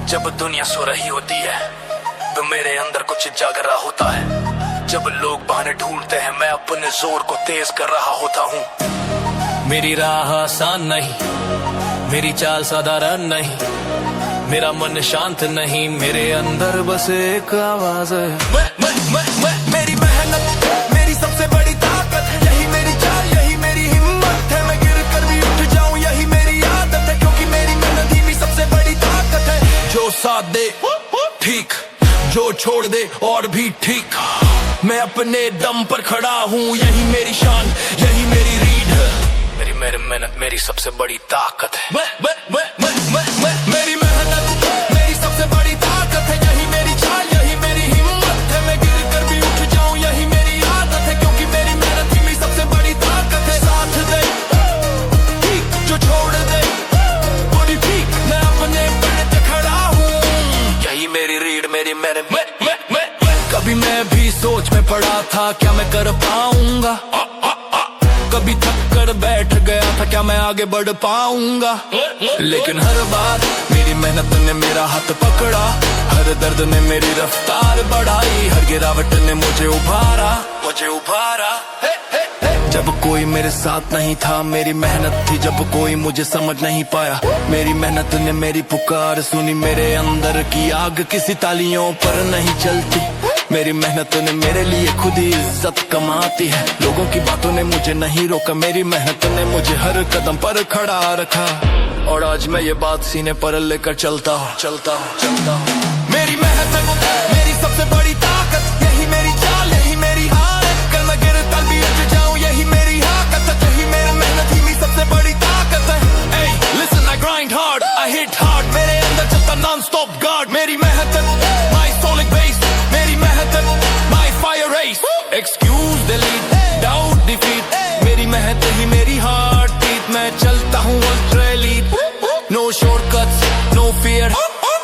जब दुनिया सो रही होती है तो मेरे अंदर कुछ जाग रहा होता है। जब लोग बहाने ढूंढते हैं मैं अपने जोर को तेज कर रहा होता हूँ। मेरी राह आसान नहीं, मेरी चाल साधारण नहीं, मेरा मन शांत नहीं, मेरे अंदर बस एक आवाज है। मेरी मेहनत मेरी सबसे बड़ी ताकत, यही मेरी चाल यही मेरी हिम्मत है। मैं गिर कर भी उठ जाऊं यही मेरी आदत है, क्योंकि मेरी मेहनत ही भी सबसे बड़ी ताकत है। जो साथ दे ठीक, जो छोड़ दे और भी ठीक, मैं अपने दम पर खड़ा हूँ, यही मेरी शान यही मेरी रीढ़। मेरी मेहनत मेरी सबसे बड़ी ताकत है। मेरी मेहनत मेरी सबसे बड़ी ताकत है, यही मेरी चाल यही मेरी हिम्मत है। मैं गिर कर भी उठ जाऊं यही मेरी आदत है, क्योंकि मेरी मेहनत ही मेरी सबसे बड़ी ताकत है। साथ दे ठीक, जो छोड़ दे वो भी ठीक, मैं अपने पैर पे खड़ा हूँ, यही मेरी रीढ़ मेरी मेहनत। कभी मैं भी सोच में पड़ा था क्या मैं कर पाऊंगा, कभी थक कर बैठ गया था क्या मैं आगे बढ़ पाऊंगा। लेकिन हर बार मेरी मेहनत ने मेरा हाथ पकड़ा, हर दर्द ने मेरी रफ्तार बढ़ाई, हर गिरावट ने मुझे उभारा। जब कोई मेरे साथ नहीं था मेरी मेहनत थी, जब कोई मुझे समझ नहीं पाया मेरी मेहनत ने मेरी पुकार सुनी। मेरे अंदर की आग किसी तालियों पर नहीं चलती, मेरी मेहनत ने मेरे लिए खुद ही इज्जत कमाती है। लोगों की बातों ने मुझे नहीं रोका, मेरी मेहनत ने मुझे हर कदम पर खड़ा रखा, और आज मैं ये बात सीने पर लेकर चलता हूँ। मेरी मेहनत मेरी सबसे बड़ी ताकत, यही मेरी चाल यही मेरी हालत, कल मैं गिर तल भी उठ जाऊं यही मेरी ताकत, यही मेरी मेहनत ही मेरी सबसे बड़ी ताकत है। Hey, listen, I grind hard, I hit hard, मेरे अंदर चलता non-stop guard। मेरी मेहनत my solid base, मेरी मेहनत my fire race, excuse delete doubt defeat, मेरी मेहनत ही मेरी heart beat। मैं चलता हूँ ultra elite, no shortcuts no fear,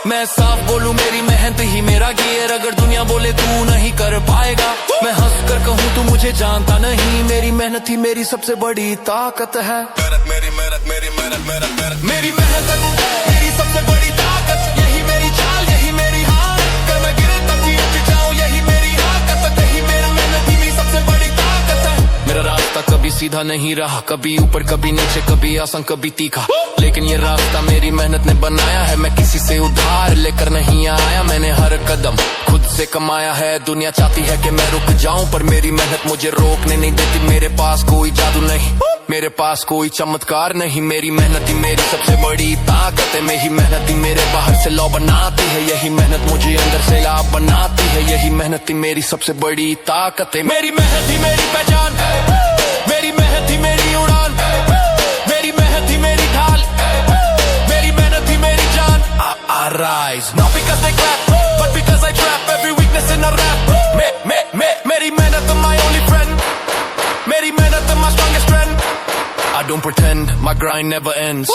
मैं साफ बोलूं मेरी मेहनत ही मेरा गियर। अगर दुनिया बोले तू नहीं कर पाएगा, मैं हंस कर कहूँ तू मुझे जानता नहीं, मेरी मेहनत ही मेरी सबसे बड़ी ताकत है। मेरी मेहनत मेरी सबसे बड़ी ताकत, यही मेरी चाल यही मेरी हार, कर मैं गिरे तब भी उठ जाऊं यही मेरी ताकत, यही मेरी मेहनत ही मेरी सबसे बड़ी ताकत है। मेरा रास्ता कभी सीधा नहीं रहा, कभी ऊपर कभी नीचे, कभी आसान कभी तीखा, लेकिन ये रास्ता मेरी मेहनत ने बनाया है। मैं किसी से उधार लेकर नहीं आया, मैंने हर कदम खुद से कमाया है। दुनिया चाहती है कि मैं रुक जाऊं, पर मेरी मेहनत मुझे रोकने नहीं देती। मेरे पास कोई जादू नहीं, मेरे पास कोई चमत्कार नहीं, मेरी मेहनत ही मेरी सबसे बड़ी ताकत है। मेरी मेहनत ही मेरे बाहर से लौ बनाती है, यही मेहनत मुझे अंदर से लाभ बनाती है, यही मेहनत ही मेरी सबसे बड़ी ताकत है। मेरी मेहनत ही मेरी पहचान, मेरी मेहनत ही मेरी उड़ान, मेरी मेहनत ही मेरी ढाल, मेरी मेहनत ही मेरी जान। I rise not because they clap, but because I trap every weakness in a rap। मेरी मेहनत my only friend, मेरी मेहनत my strongest friend। I don't pretend, my grind never ends।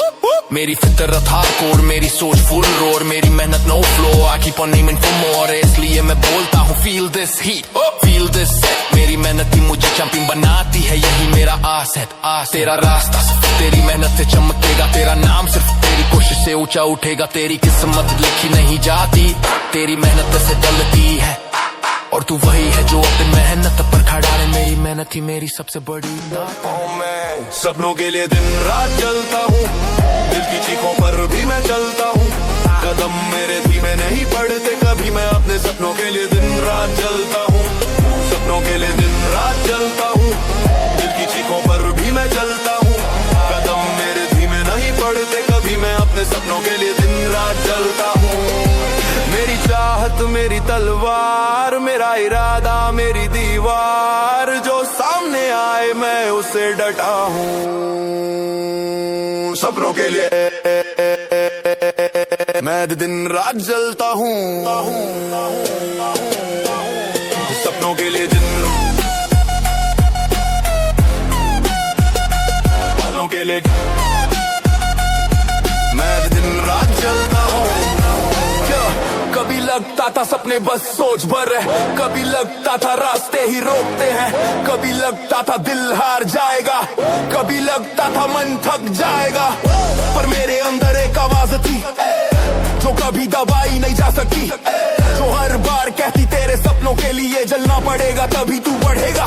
मेरी फितरत हार्डकोर, मेरी सोच फुल रोर, मेरी मेहनत no flow, I keep on aiming for more, इसलिए मैं बोलता हूँ feel this heat, feel this set। मेरी मेहनत ही मुझे चैंपियन बनाती है, यही मेरा आसेट। तेरा रास्ता सिर्फ तेरी मेहनत से चमकेगा, तेरा नाम सिर्फ तेरी कोशिश से ऊंचा उठेगा, तेरी किस्मत लिखी नहीं जाती, तेरी मेहनत से डलती है, और तू वही है जो अपनी मेहनत पर खड़ा है। मेरी मेहनत ही मेरी सबसे बड़ी ताकत। मैं सपनों के लिए दिन रात जलता हूँ, दिल की चीखों पर भी मैं चलता हूँ, कदम मेरे धीमे नहीं पड़ते कभी, मैं अपने सपनों के लिए दिन रात जलता हूँ, सपनों के लिए दिन रात जलता हूँ, दिल की चीखों पर भी मैं चलता हूँ, कदम मेरे धीमे नहीं पड़ते कभी, मैं अपने सपनों के लिए दिन रात जलता हूँ। मेरी चाहत मेरी तलवार, मेरा इरादा मेरी दीवार, जो सामने आए मैं उसे डटा हूँ, सपनों के लिए मैं दिन रात जलता हूँ, सपनों के लिए दिन के लिए मैं दिन रात जलता हूँ। कभी लगता था सपने बस सोच भर है, कभी लगता था रास्ते ही रोकते हैं, कभी लगता था दिल हार जाएगा, कभी लगता था मन थक जाएगा, पर मेरे अंदर एक आवाज थी जो कभी दबाई नहीं जा सकती, जो हर बार कहती तेरे सपनों के लिए जलना पड़ेगा तभी तू बढ़ेगा।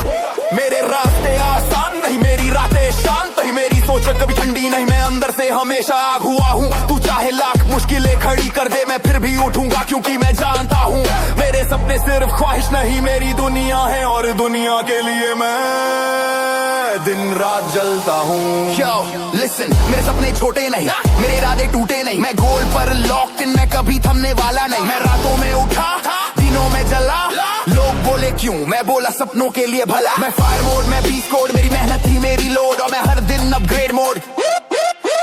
मेरे रास्ते आसान नहीं, मेरी रातें शांत नहीं, मेरी सोच कभी ठंडी नहीं, मैं अंदर से हमेशा आग हुआ हूँ। तू चाहे लाख मुश्किलें खड़ी कर दे, मैं फिर भी उठूंगा क्योंकि मैं जानता हूँ मेरे सपने सिर्फ ख्वाहिश नहीं, मेरी दुनिया है और दुनिया के लिए मैं दिन रात जलता हूँ। Yo, listen, मेरे सपने छोटे नहीं, मेरे इरादे टूटे नहीं, मैं गोल पर लॉक्ड इन, मैं कभी थमने वाला नहीं। मैं रातों में उठा, दिनों में जला, लोग बोले क्यों, मैं बोला सपनों के लिए भला। मैं फायर मोड में बीस कोड, मेरी मेहनत थी मेरी लोड, और मैं हर दिन अपग्रेड मोड।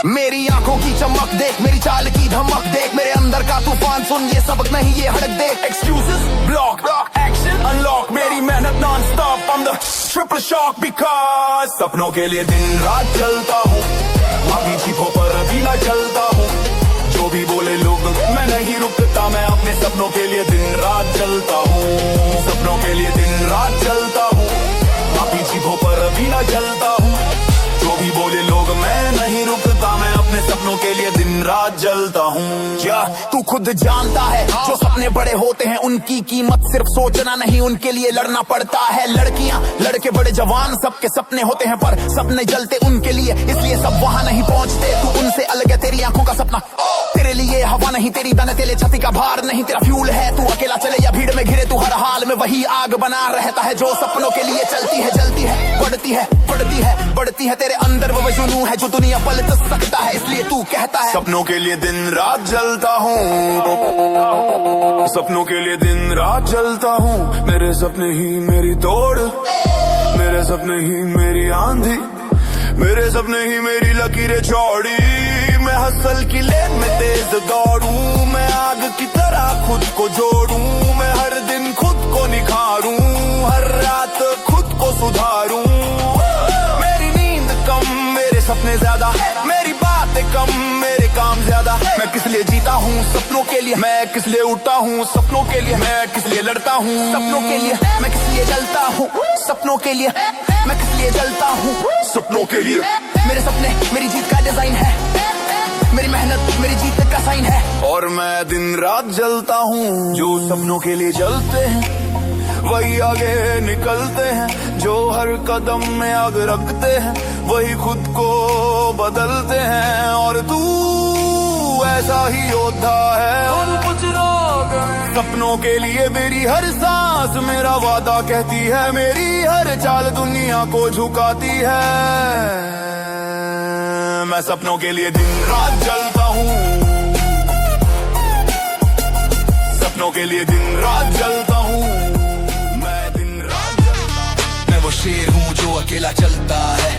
मेरी आंखों की चमक देख, मेरी चाल की धमक देख, मेरे अंदर का तूफान सुन, ये सबक नहीं ये हड़क देख। Excuses, block, action, unlock, मेरी मेहनत non stop, I'm the triple shock because सपनों के लिए दिन रात चलता हूँ, अभी चीखों पर अभी ना चलता हूँ, जो भी बोले लोग मैं नहीं रुकता, मैं अपने सपनों के लिए दिन रात चलता हूँ, सपनों के लिए दिन रात चलता हूँ, अभी चीखों पर अभी ना चलता हूँ, जो भी बोले लोग मैं नहीं रुकता, मैं अपने सपनों के लिए दिन रात जलता हूँ। क्या तू खुद जानता है, जो सपने बड़े होते हैं उनकी कीमत सिर्फ सोचना नहीं, उनके लिए लड़ना पड़ता है। लड़कियां लड़के बड़े जवान सबके सपने होते हैं, पर सपने जलते उनके लिए, इसलिए सब वहां नहीं पहुंचते। तू उनसे अलग है, तेरी आंखों का सपना तेरे लिए हवा नहीं, तेरी दाने तेरे छाती का भार नहीं, तेरा फ्यूल है। तू अकेला चले या भीड़ में घिरे, तू हर हाल में वही आग बना रहता है, जो सपनों के लिए चलती है, जलती है, बढ़ती है, बढ़ती है, बढ़ती है। तेरे अंदर वो जुनून है जो दुनिया पलट सकता है, इसलिए तू कहता है सपनों के लिए दिन रात जलता हूँ, सपनों के लिए दिन रात जलता हूँ। मेरे सपने ही मेरी तोड़, मेरे सपने ही मेरी आंधी, मेरे सपने ही मेरी लकीरें चौड़ी। मैं हसल की लेन में तेज दौड़ूं, मैं आग की तरह खुद को जोड़ूं, मैं हर दिन खुद को निखारूं, हर रात खुद को सुधारूं। मेरी नींद कम, मेरे सपने ज्यादा, मेरी बातें कम, मेरे काम ज्यादा। मैं किस लिए जीता हूँ सपनों के लिए, मैं किस लिए उठता हूँ सपनों के लिए, मैं किस लिए लड़ता हूँ सपनों के लिए, मैं किस लिए जलता हूँ सपनों के लिए, मैं किस लिए जलता हूँ सपनों के लिए। मेरे सपने मेरी जीत का डिजाइन है, मेरी मेहनत मेरी जीत का साइन है, और मैं दिन रात जलता हूँ। जो सपनों के लिए जलते हैं वही आगे निकलते हैं, जो हर कदम में आग रखते हैं वही खुद को बदलते हैं, और तू ऐसा ही योद्धा है। और कुछ लोग सपनों के लिए मेरी हर सांस मेरा वादा कहती है, मेरी हर चाल दुनिया को झुकाती है। मैं सपनों के लिए दिन रात जलता हूँ, सपनों के लिए दिन रात जलता हूँ, मैं दिन रात जलता हूँ। मैं वो शेर हूँ जो अकेला चलता है,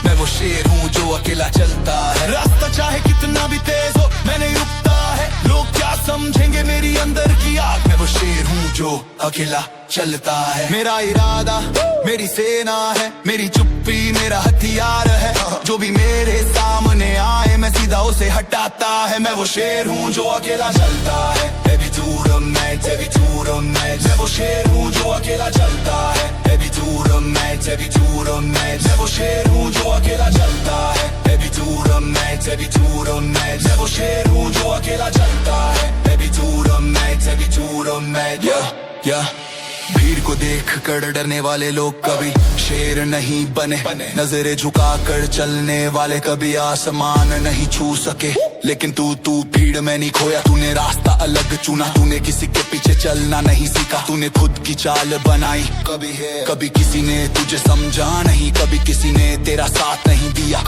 मैं वो शेर हूँ जो अकेला चलता है। रास्ता चाहे कितना भी तेज हो मैं नहीं रुकता है, लोग क्या समझेंगे मेरी अंदर की आग। मैं वो शेर हूँ जो अकेला चलता है। मेरा इरादा मेरी सेना है, मेरी चुप्पी मेरा हथियार है, जो भी मेरे सामने आए मैं सीधा उसे हटाता है। मैं वो शेर हूँ जो अकेला चलता है, every tour of night, every tour of night। मैं वो शेर हूँ जो अकेला चलता है, every tour of night, every tour of night। मैं वो शेर हूँ जो अकेला चलता है, every tour of night, every tour of night। मैं वो शेर हूँ जो अकेला चलता है, every tour of night, every tour of night। yeah। भीड़ को देख कर डरने वाले लोग कभी शेर नहीं बने, नजरें झुका कर चलने वाले कभी आसमान नहीं छू सके। लेकिन तू भीड़ में नहीं खोया, तूने रास्ता अलग चुना, तूने किसी के पीछे चलना नहीं सीखा, तूने खुद की चाल बनाई। कभी किसी ने तुझे समझा नहीं, कभी किसी ने तेरा साथ नहीं दिया,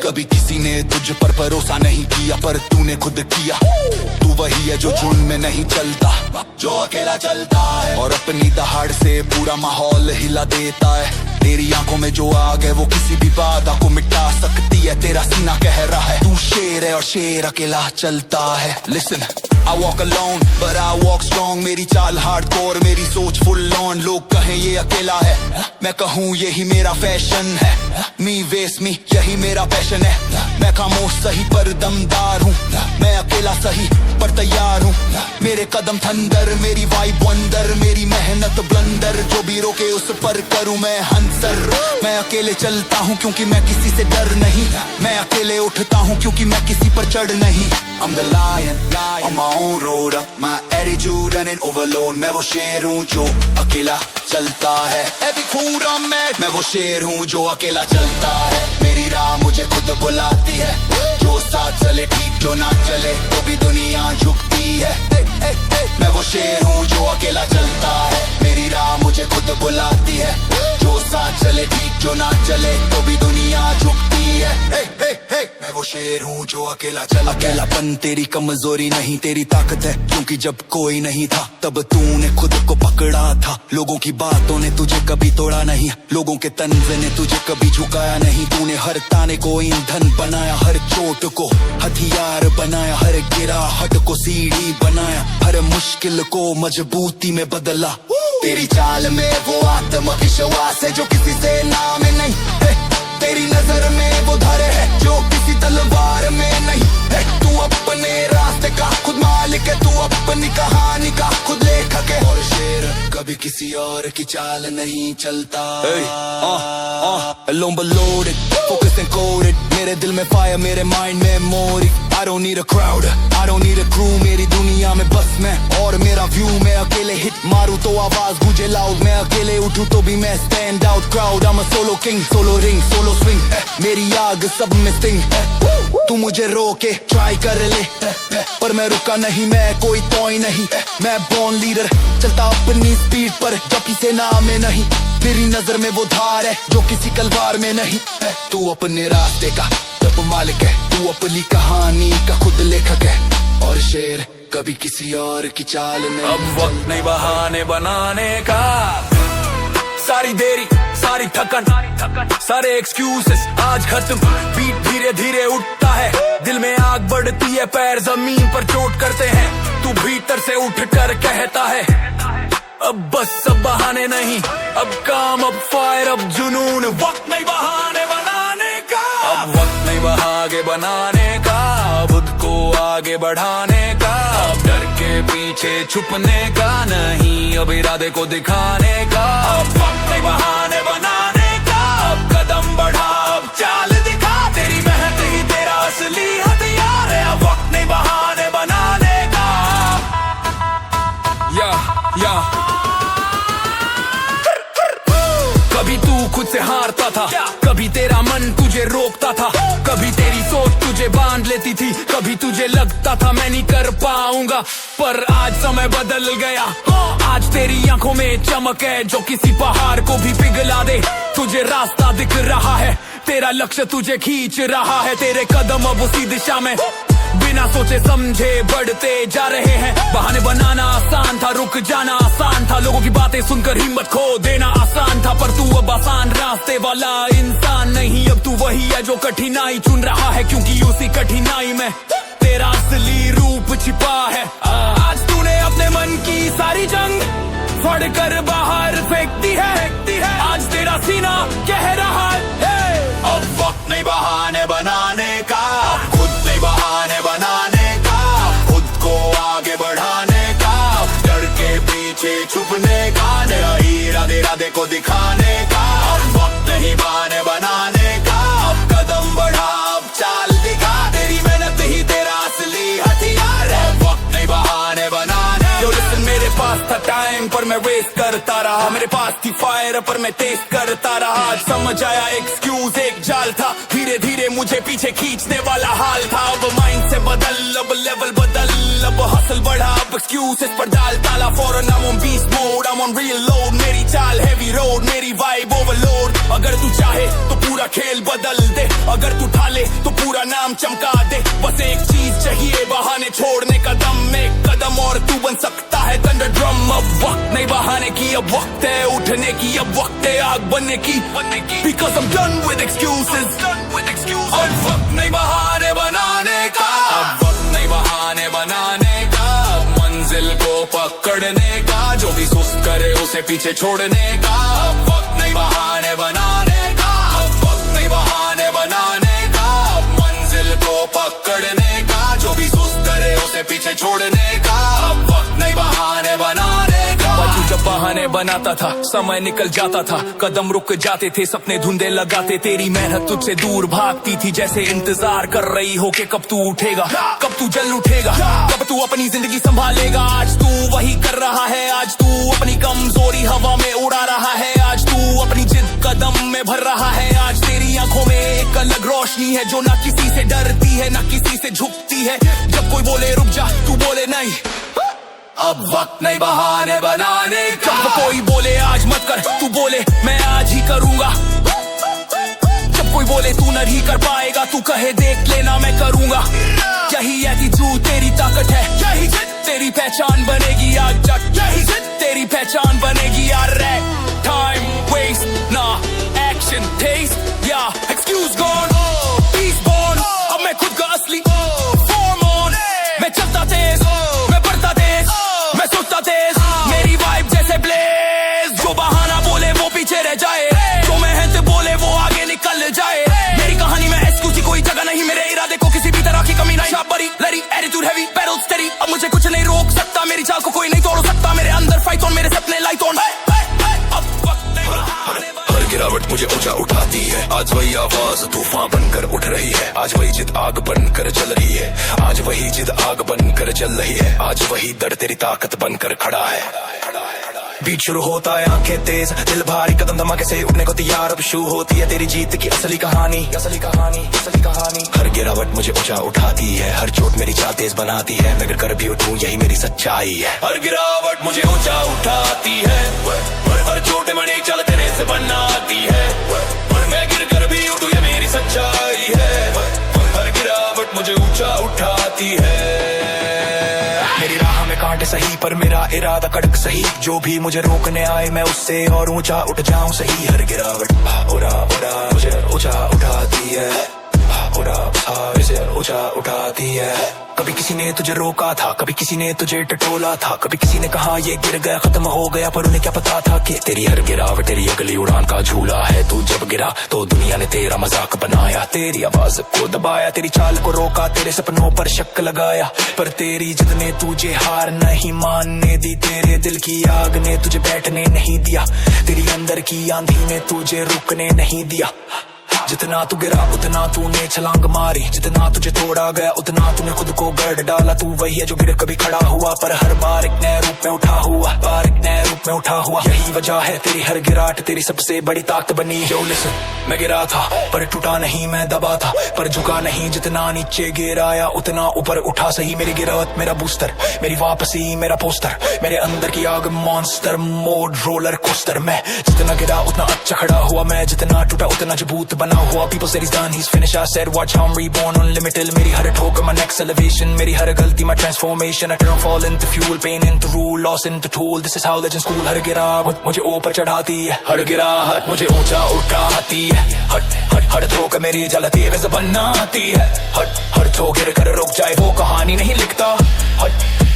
कभी किसी ने तुझ पर भरोसा नहीं किया, पर तूने खुद किया। तू वही है जो झुंड में नहीं चलता, जो अकेला चलता है, और अपनी दहाड़ से पूरा माहौल हिला देता है। तेरी आंखों में जो आग है वो किसी भी बाधा को मिटा सकती है, तेरा सीना कह रहा है तू शेर है और शेर अकेला चलता है। Listen, I walk alone but I walk strong, मेरी चाल हार्डकोर, मेरी सोच फुल ऑन। लोग कहें ये अकेला है, मैं कहूँ यही मेरा फैशन है। Me waste me, यही मेरा पैशन है। मैं खामोश सही पर दमदार हूँ, मैं अकेला सही पर तैयार हूँ। मेरे कदम थंडर, मेरी वाइब वंडर, मेरी मेहनत ब्लंडर, जो भी रोके उस पर करूं मैं हंसर। मैं अकेले चलता हूं क्योंकि मैं किसी से डर नहीं, मैं अकेले उठता हूं क्योंकि मैं किसी पर चढ़ नहीं। I'm the lion, on my own road, my attitude running overload। मैं वो शेर हूँ जो अकेला चलता है, ऐसी खूरा मैं वो शेर हूँ जो अकेला चलता है। मेरी राह मुझे खुद बुलाती है, जो साथ चले ठीक, जो ना चले तो भी दुनिया झुकती है। मैं वो शेर हूँ जो अकेला चलता है, मेरी राह मुझे खुद बुलाती है, जो साथ चले ठीक, जो ना चले तो भी दुनिया झुकती है। मैं वो शेर हूँ जो अकेला चलता है। अकेलापन तेरी कमजोरी नहीं, तेरी ताकत है, क्योंकि जब कोई नहीं था तब तूने खुद को पकड़ा था। लोगों की बातों ने तुझे कभी तोड़ा नहीं, लोगों के तंज़ ने तुझे कभी झुकाया नहीं। तूने हर ताने को ईंधन बनाया, हर चोट को हथियार बनाया, हर गिराहट को सीढ़ी बनाया, हर मुश्किल को मजबूती में बदला। तेरी चाल में वो आत्मविश्वास है जो किसी से नाम नहीं है, तेरी नजर में वो धर है जो किसी तलवार में नहीं है। तू अपने रास्ते का खुद मालिक है, तू अपनी कहानी का खुद लेखक है, और शेर कभी किसी और की चाल नहीं चलता। Alone but loaded, focused and coded, मेरे दिल में फायर, मेरे माइंड में memory. I don't need a crowd, I don't need a crew, मेरी दुनिया में बस मैं और मेरा व्यू। मैं अकेले हिट मारूं तो आवाज गूंजे लाउड, मैं अकेले उठूं तो भी मैं stand out crowd. I'm a solo king, solo ring, solo swing, मेरी आग सब में स्टिंग। तू मुझे रोके ट्राई कर ले, पर मैं रुका नहीं, मैं कोई टॉय नहीं, मैं बॉर्न लीडर, चलता अपनी स्पीड पर, जो किसी नाम में नहीं। तेरी नजर में वो धार है जो किसी तलवार में नहीं। तू अपने रास्ते का तब मालिक है, तू अपनी कहानी का खुद लेखक है, और शेर कभी किसी और की चाल नहीं। अब वक्त नहीं बहाने बनाने का, सारी देरी सारी थकन सारे एक्सक्यूजेस आज खत्म। बीट धीरे धीरे उठता है, दिल में आग बढ़ती है, पैर जमीन पर चोट करते हैं, तू भीतर से उठकर कहता है अब बस सब बहाने नहीं, अब काम, अब फायर, अब जुनून। वक्त नहीं बहाने बनाने का, अब वक्त नहीं बहागे बनाने का, खुद को आगे बढ़ाने का, अब डर के पीछे छुपने का नहीं, अब इरादे को दिखाने का। अब वक्त नहीं बहाने बनाने का, अब कदम बढ़ा, अब चाल दिखा, तेरी मेहनत ही तेरा असली हथियार है। अब वक्त नहीं बहाने बनाने का। या कभी तू खुद से हारता था, कभी तेरा मन तुझे रोकता था, कभी तेरी सोच तुझे बांध लेती थी, कभी तुझे लगता था मैं नहीं कर पाऊंगा, पर आज समय बदल गया। आज तेरी आंखों में चमक है जो किसी पहाड़ को भी पिघला दे। तुझे रास्ता दिख रहा है, तेरा लक्ष्य तुझे खींच रहा है, तेरे कदम अब उसी दिशा में बिना सोचे समझे बढ़ते जा रहे हैं। बहाने बनाना आसान था, रुक जाना आसान था, लोगों की बातें सुनकर हिम्मत खो देना आसान था, पर तू अब आसान रास्ते वाला इंसान नहीं। अब तू वही है जो कठिनाई चुन रहा है, क्योंकि उसी कठिनाई में तेरा असली रूप छिपा है। आज तूने अपने मन की सारी जंग फड़ कर बाहर फेंक दी है, आज तेरा सीना कह रहा है अब वक्त नहीं बहाने बनाने का, खुद नहीं बहाने बनाने का, खुद को आगे बढ़ाने का, डर के पीछे छुपने का नहीं, इरादे को दिखाने का। अब वक्त नहीं बहाने बनाने का, अब कदम बढ़ा, अब चाल दिखा, तेरी मेहनत ही तेरा असली हथियार है। वक्त नहीं बहाने बनाने। मेरे पास था टाइम पर मैं वेस्ट करता रहा, मेरे पास थी फायर पर मैं टेस्ट करता रहा। आज समझ आया एक्सक्यूज एक जाल था, धीरे धीरे मुझे पीछे खींचने वाला हाल था। अब माइंड से बदल, अब लेवल बदल, अब हसल बढ़ा, अब एक्सक्यूजेस पर डाल ताला फौरन। I'm on beast mode, I'm on real load, मेरी चाल heavy road, मेरी vibe overload। अगर तू चाहे तो पूरा खेल बदल दे, अगर तू ठाले तो पूरा नाम चमका दे। बस एक चीज चाहिए, बहाने छोड़ने का दम, एक कदम और तू बन सकता है थंडर ड्रम। अब वक्त नहीं बहाने की, अब वक्त है उठने की, अब वक्त है आग बनने की, because I'm done with excuses। अब वक्त नहीं बहाने बनाने का, अब वक्त नहीं बहाने बनाने का, मंजिल को पकड़ने का, जो भी सुस्त करे उसे पीछे छोड़ने का। अब वक्त नहीं बहाने बनाने का, अब वक्त नहीं बहाने बनाने का, मंजिल को पकड़ने का, जो भी सुस्त रहे उसे पीछे छोड़ने का। अब वक्त नहीं बहाने बनाने का। बाजू जब बहाने बनाता था, समय निकल जाता था, कदम रुक जाते थे, सपने धुंधे लगाते। तेरी मेहनत तुझसे दूर भागती थी, जैसे इंतजार कर रही हो कि कब तू उठेगा, कब तू जल उठेगा, कब तू अपनी जिंदगी संभालेगा। आज तू वही कर रहा है, आज तू अपनी कमजोरी हवा में उड़ा रहा है, आज तू अपनी जिद कदम में भर रहा है। आज तेरी आंखों में एक अलग रोशनी है, जो ना किसी से डरती है ना किसी से झुकती है। जब कोई बोले रुक जा, तू बोले नहीं, अब वक्त नहीं बहाने बनाने का। जब कोई बोले आज मत कर, तू बोले मैं आज ही करूंगा। जब कोई बोले तू नहीं कर पाएगा, तू कहे देख लेना मैं करूंगा। यही एटीट्यूड तेरी ताकत है, यही तेरी पहचान बनेगी। आज जग यही तेरी पहचान बनेगी। यार टाइम वेस्ट ना एक्शन टेस्ट या एक्सक्यूज गॉन, पीस बॉर्न। अब मैं खुद का असली फॉर्म ऑन, मैं चलता तेज, मैं बढ़ता तेज, मैं सोचता तेज, मेरी वाइब जैसे ब्लेज। जो बहाना बोले वो पीछे रह जाए, जो मेहनत बोले वो आगे निकल जाए। मेरी कहानी में एक्सक्यूज की कोई जगह नहीं, मेरे इरादे को किसी भी तरह की कमी नहीं। शाप बड़ी लड़ी एटीट्यूड हैवी पैडल स्टेडी, अब मुझे कुछ नहीं रोक सकता, मेरी चाल को कोई नहीं तोड़ सकता। मेरे अंदर फाइट ऑन, मेरे सपने लाइट ऑन। हर गिरावट मुझे ऊंचा उठाती है, आज वही आवाज तूफान बनकर उठ रही है। आज वही जिद आग बनकर जल रही है, आज वही जिद आग बनकर जल रही है। आज वही दर्द तेरी ताकत बनकर खड़ा है। बीट शुरू होता है, आंखें तेज, दिल भारी, कदम धमाके से उठने को तैयार। अब शुरू होती है तेरी जीत की असली कहानी, असली कहानी, असली कहानी। हर गिरावट मुझे ऊंचा उठाती है, हर चोट मेरी चाल तेज बनाती है। मैं कर भी उठूं यही मेरी सच्चाई है। हर गिरावट मुझे ऊंचा उठाती है, हर चोट मेरी चाल तेरे से बनाती है। मैं गिर कर भी उठूं ये मेरी सच्चाई है। हर गिरावट मुझे ऊंचा उठाती है। मेरी राह में कांटे सही, पर मेरा इरादा कड़क सही। जो भी मुझे रोकने आए मैं उससे और ऊंचा उठ जाऊं सही। हर गिरावट उड़ा उड़ा मुझे ऊंचा उठाती है, उड़ा मुझे ऊंचा उठाती है। कभी किसी ने तुझे रोका था, कभी किसी ने तुझे टटोला था, कभी किसी ने कहा ये गिर गया खत्म हो गया, पर उन्हें क्या पता था कि तेरी हर गिरावट तेरी अगली उड़ान का झूला है। तू जब गिरा तो दुनिया ने तेरा मजाक बनाया, तेरी आवाज को दबाया, तेरी चाल को रोका, तेरे सपनों पर शक लगाया। पर तेरी जिद ने तुझे हार नहीं मानने दी, तेरे दिल की आग ने तुझे बैठने नहीं दिया, तेरी अंदर की आंधी ने तुझे रुकने नहीं दिया। जितना तू गिरा उतना तूने छलांग मारी, जितना तुझे तोड़ा गया उतना तूने खुद को गढ़ डाला। तू वही है जो गिर कभी खड़ा हुआ, पर हर बार एक नए रूप में उठा हुआ, बार एक नए रूप में उठा हुआ। यही वजह है तेरी हर गिराट तेरी सबसे बड़ी ताकत बनी। जो लिसन, मैं गिरा था पर टूटा नहीं, मैं दबा था पर झुका नहीं। जितना नीचे गिराया उतना ऊपर उठा सही। मेरी गिरावट मेरा बूस्टर, मेरी वापसी मेरा पोस्टर, मेरे अंदर की आग मॉन्स्टर मोड रोलर कोस्टर। मैं जितना गिरा उतना अच्छा खड़ा हुआ, मैं जितना टूटा उतना जबूत बना हुआ। People said he's done, he's finished. I said watch how I'm reborn, unlimited. मेरी हर ठोकर my next elevation, मेरी हर गलती my transformation. I turn fall into fuel, pain into rule, loss into tool. This is how legends school. हर गिरावट मुझे ऊपर चढ़ाती है, हर गिरावट मुझे ऊंचा उठाती है। हर ठोकर मेरी जल तेज बनाती है, हर ठोकर कर रुक जाए वो कहानी नहीं लिखता।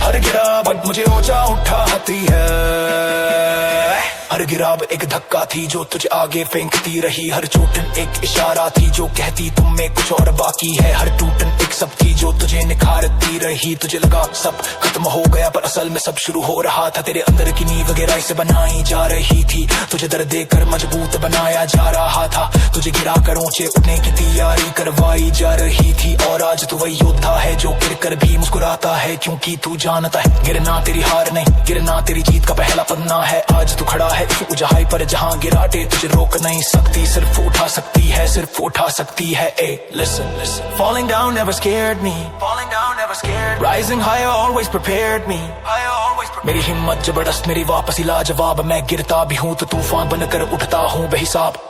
हर गिरावट मुझे ऊंचा उठाती है। हर गिराव एक धक्का थी जो तुझे आगे फेंकती रही, हर चोटन एक इशारा थी जो कहती तुम में कुछ और बाकी है। हर टूटन एक सब थी जो तुझे निखारती रही, तुझे लगा सब खत्म हो गया पर असल में सब शुरू हो रहा था। तेरे अंदर की नींव गहराई से बनाई जा रही थी, तुझे दर्द देकर मजबूत बनाया जा रहा था। तुझे गिरा कर ऊंचे उठने की तैयारी करवाई जा रही थी। और आज तू वही योद्धा है जो गिर कर भी मुस्कुराता है, क्योंकि तू जानता है गिरना तेरी हार नहीं, गिरना तेरी जीत का पहला पन्ना है। आज तू खड़ा है इस ऊंचाई पर जहां गिराटे तुझे रोक नहीं सकती, सिर्फ उठा सकती है, सिर्फ उठा सकती है। ए listen, listen. Falling down never scared me, falling down never scared me. Rising higher always prepared me, higher always prepared me. मेरी हिम्मत जबरदस्त मेरी वापसी लाजवाब, मैं गिरता भी हूँ तो तूफान बनकर उठता हूँ बेहिसाब।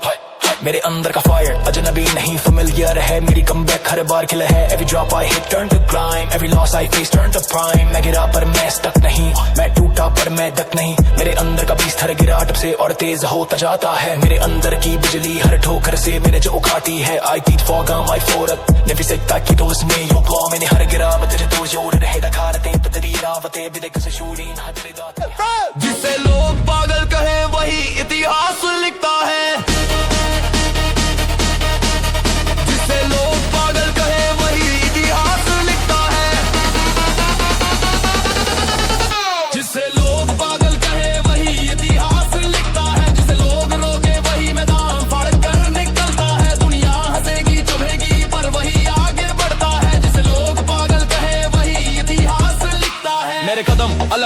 मेरे अंदर का फायर अजनबी नहीं familiar है, मेरी कमबैक हर बार खिला है। Every drop I hit turn to climb, every loss I face turn to prime. मैं गिरा पर मैं stuck नहीं, मैं टूटा पर मैं दक नहीं। मेरे अंदर का बीस्ट हर गिरावट से और तेज होता जाता है। मेरे अंदर की बिजली हर ठोकर से मेरे जो उखाती है। I teach for gum I for it, never say that कि दोस्त में यो क्लॉ मैंने हर गिरावट तेरे दोस्त जोड़ रहे दखारते पतरी रावते बिदक से शूरीन हटरे दाते। जिसे लोग पागल कहे वही इतिहास लिखता है, लोग पागल कहे वही इतिहास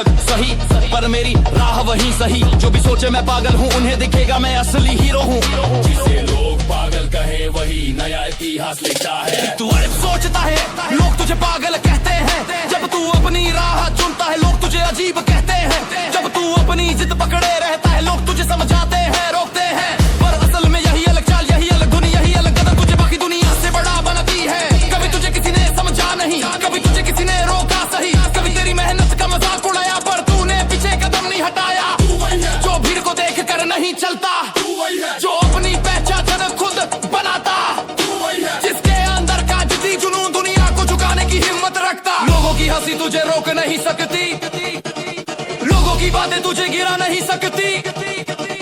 अलग सही, पर मेरी राह वही सही। जो भी सोचे मैं पागल हूँ उन्हें दिखेगा मैं असली हीरो हूँ। जिसे लोग पागल कहे वही नया इतिहास लिखता है। तू अरे सोचता है लोग तुझे पागल कहते हैं, जब तू अपनी राह चुनता है लोग तुझे अजीब कहते हैं। जब तू अपनी जिद पकड़े रहता है लोग तुझे समझाते हैं, रोकते हैं, पर असल में यही अलग चाल, यही अलग धुन, यही अलग कदम तुझे बाकी दुनिया से बड़ा बनाती है। कभी तुझे किसी ने समझा नहीं, कभी तुझे किसी ने रोका सही, कभी तेरी मेहनत का मजाक उड़ाया पर तूने पीछे कदम नहीं हटाया। जो भीड़ को देख कर नहीं चलता, जो अपनी पहचान खुद बनाता, जिसके अंदर का जिद्दी जुनून दुनिया को झुकाने की हिम्मत रखता। लोगों की हंसी तुझे रोक नहीं सकती, लोगों की बातें तुझे गिरा नहीं सकती,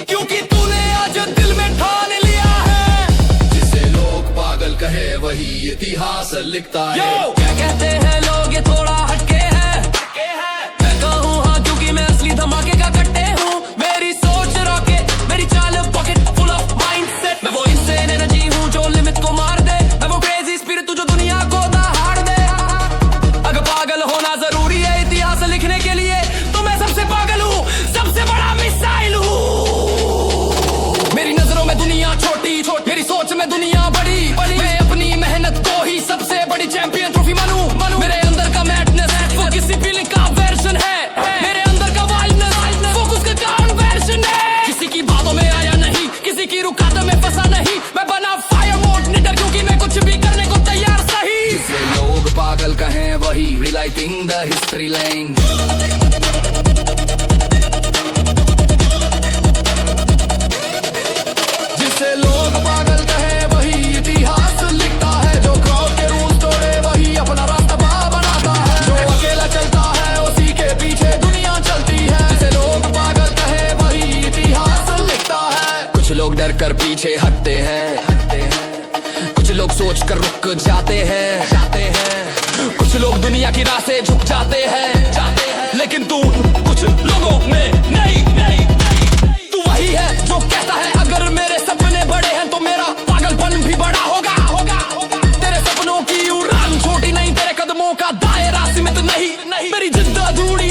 क्योंकि तूने आज दिल में ठान लिया है। जिसे लोग पागल कहे वही इतिहास लिखता है। क्या कहते हैं लोग ये थोड़ा हटके है, मैं कहूँ हाँ क्योंकि मैं असली धमाके का कट्टे हूँ। मेरी सोच रॉकेट, मेरी चाल पॉकेट फुल ऑफ माइंडसेट। मैं वो इंसेन एनर्जी हूँ जो लिमिट को मार दे, मैं वो क्रेजी स्पिरिट जो दुनिया को दहाड़ दे। अगर पागल होना जरूरी है इतिहास लिखने के लिए तो मैं सबसे पागल हूँ, सबसे बड़ा मिसाइल हूँ। मेरी नजरों में दुनिया छोटी छोटी, मेरी सोच में दुनिया बड़ी बड़ी। मैं अपनी मेहनत को ही सबसे बड़ी चैंपियन ट्रॉफी मानूं। मेरे अंदर का मैडनेस वो किसी फीलिंग का वर्जन है, मेरे अंदर का वाइल्डनेस वो कुछ का कन्वर्जन है। किसी की बातों में आया नहीं, किसी की रुकावट में फंसा नहीं, मैं बना फायर मोड निडर क्योंकि मैं कुछ भी करने को तैयार सही। जिसे लोग पागल कहे वही रिलाइटिंग द हिस्ट्री लाइन। जिसे लोग पागल कहे वही इतिहास लिखता है, जो क्राउड के रूल्स तोड़े वही अपना रास्ता बनाता है, जो अकेला चलता है उसी के पीछे दुनिया चलती है। जिसे लोग पागल कहे वही इतिहास लिखता है। कुछ लोग डर कर पीछे हटते हैं, कुछ लोग सोच कर रुक जाते हैं, कुछ लोग दुनिया की राह से झुक जाते हैं, लेकिन तू कुछ लोगों में नहीं। तू वही है जो कहता है अगर मेरे सपने बड़े हैं तो मेरा पागलपन भी बड़ा होगा। तेरे सपनों की उड़ान छोटी नहीं, तेरे कदमों का दायरा सीमित नहीं। मेरी जिद्द अधूरी